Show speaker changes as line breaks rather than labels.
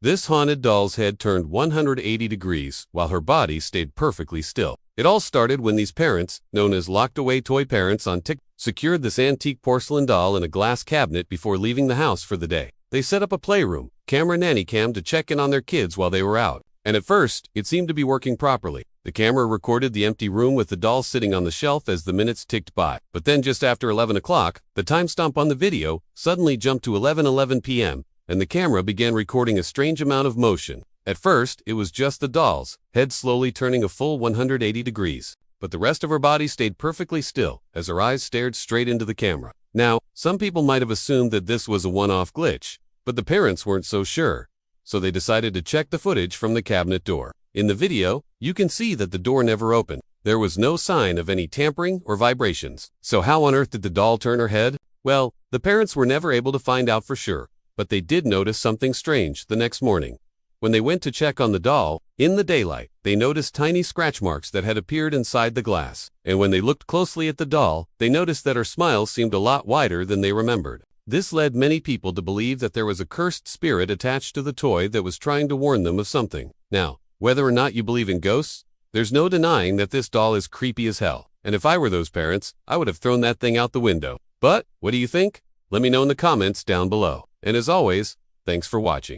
This haunted doll's head turned 180 degrees while her body stayed perfectly still. It all started when these parents, known as locked-away toy parents on TikTok, secured this antique porcelain doll in a glass cabinet before leaving the house for the day. They set up a playroom, camera nanny cam to check in on their kids while they were out. And at first, it seemed to be working properly. The camera recorded the empty room with the doll sitting on the shelf as the minutes ticked by. But then just after 11 o'clock, the timestamp on the video suddenly jumped to 11:11 p.m., and the camera began recording a strange amount of motion. At first, it was just the doll's head slowly turning a full 180 degrees, but the rest of her body stayed perfectly still as her eyes stared straight into the camera. Now, some people might have assumed that this was a one-off glitch, but the parents weren't so sure, so they decided to check the footage from the cabinet door. In the video, you can see that the door never opened. There was no sign of any tampering or vibrations. So how on earth did the doll turn her head? Well, the parents were never able to find out for sure, but they did notice something strange the next morning. When they went to check on the doll, in the daylight, they noticed tiny scratch marks that had appeared inside the glass. And when they looked closely at the doll, they noticed that her smile seemed a lot wider than they remembered. This led many people to believe that there was a cursed spirit attached to the toy that was trying to warn them of something. Now, whether or not you believe in ghosts, there's no denying that this doll is creepy as hell. And if I were those parents, I would have thrown that thing out the window. But, what do you think? Let me know in the comments down below. And as always, thanks for watching.